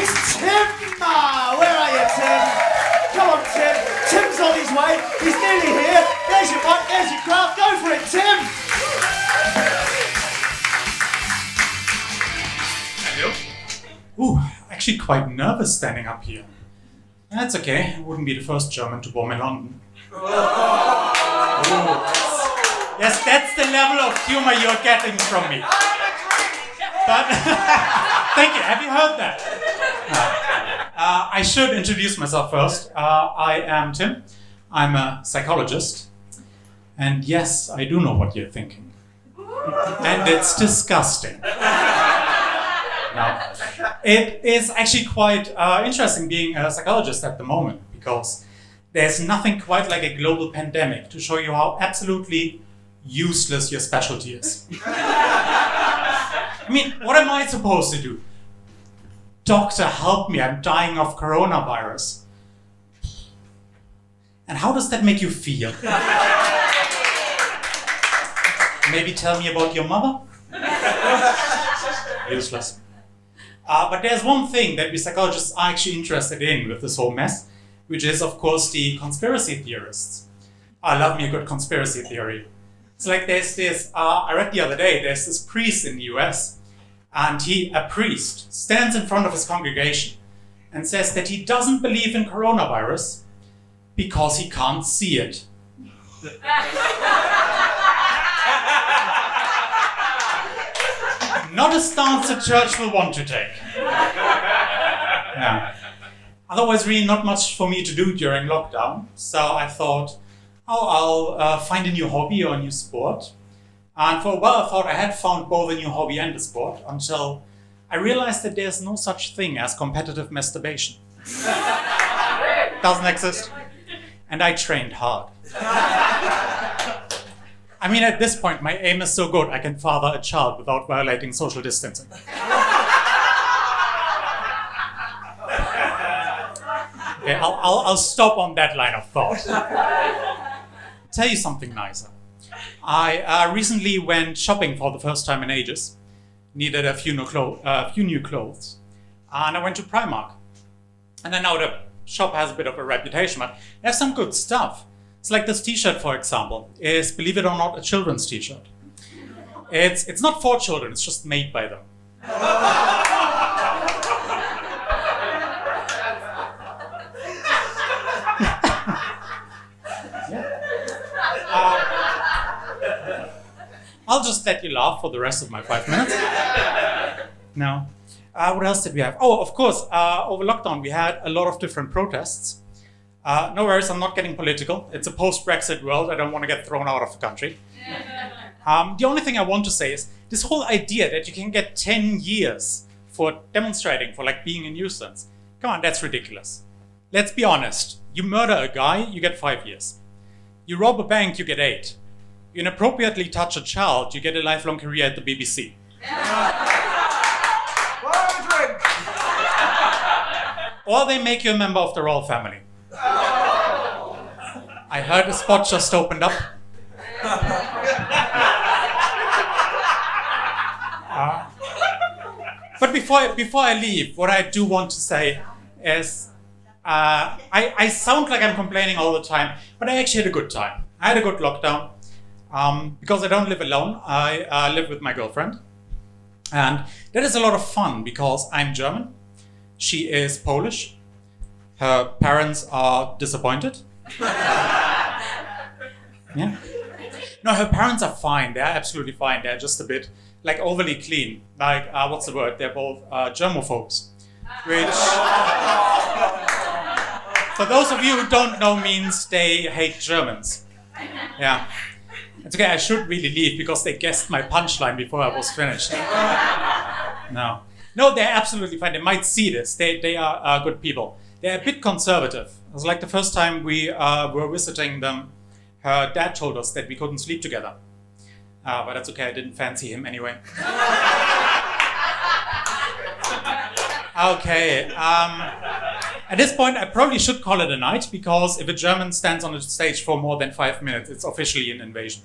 It's Tim! Where are you, Tim? Come on, Tim. Tim's on his way. He's nearly here. There's your mic, there's your crowd. Go for it, Tim! Hello? Ooh, actually quite nervous standing up here. That's okay. I wouldn't be the first German to bomb in London. Yes, that's the level of humor you're getting from me. But thank you. Have you heard that? I should introduce myself first. I am Tim. I'm a psychologist. And yes, I do know what you're thinking. And it's disgusting. No. It is actually quite interesting being a psychologist at the moment, because there's nothing quite like a global pandemic to show you how absolutely useless your specialty is. I mean, what am I supposed to do? Doctor, help me, I'm dying of coronavirus. And how does that make you feel? Maybe tell me about your mother? Useless. But there's one thing that we psychologists are actually interested in with this whole mess, which is, of course, the conspiracy theorists. I love me a good conspiracy theory. It's like there's this, I read the other day, there's this priest in the US, and a priest, stands in front of his congregation and says that he doesn't believe in coronavirus because he can't see it. Not a stance the church will want to take. Yeah. Otherwise, really not much for me to do during lockdown. So I thought, I'll find a new hobby or a new sport. And for a while, I thought I had found both a new hobby and a sport until I realized that there's no such thing as competitive masturbation. Doesn't exist. And I trained hard. I mean, at this point, my aim is so good, I can father a child without violating social distancing. Okay, I'll stop on that line of thought. Tell you something nicer. I recently went shopping for the first time in ages. Needed a few new clothes. And I went to Primark. And I know the shop has a bit of a reputation, but they have some good stuff. It's like this t-shirt, for example, is, believe it or not, a children's t-shirt. It's not for children, it's just made by them. I'll just let you laugh for the rest of my 5 minutes. No. What else did we have? Oh, of course, over lockdown we had a lot of different protests. No worries, I'm not getting political. It's a post-Brexit world. I don't want to get thrown out of the country. The only thing I want to say is this whole idea that you can get 10 years for demonstrating, for like being a nuisance. Come on, that's ridiculous. Let's be honest. You murder a guy, you get 5 years. You rob a bank, you get 8. You inappropriately touch a child, you get a lifelong career at the BBC. Or they make you a member of the royal family. I heard a spot just opened up. But before I leave, what I do want to say is I sound like I'm complaining all the time, but I actually had a good time. I had a good lockdown. Because I don't live alone, I live with my girlfriend. And that is a lot of fun because I'm German. She is Polish. Her parents are disappointed. Yeah. No, her parents are fine. They're absolutely fine. They're just a bit like overly clean. Like, what's the word? They're both germophobes. Which, for those of you who don't know, means they hate Germans. Yeah. It's okay, I should really leave because they guessed my punchline before I was finished. No, they're absolutely fine. They might see this. They are good people. They're a bit conservative. It was like the first time we were visiting them, her dad told us that we couldn't sleep together. But that's okay, I didn't fancy him anyway. Okay, at this point I probably should call it a night, because if a German stands on the stage for more than 5 minutes, it's officially an invasion.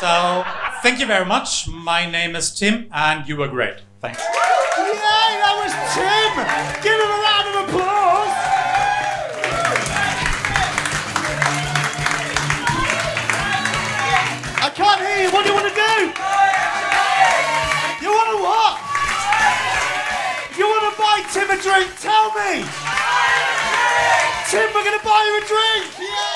So, thank you very much. My name is Tim, and you were great. Thanks. Yay, that was Tim! Tim! Give him a round of applause! I can't hear you. What do you want to do? You want to what? If you want to buy Tim a drink, tell me. Tim, we're going to buy you a drink. Yeah.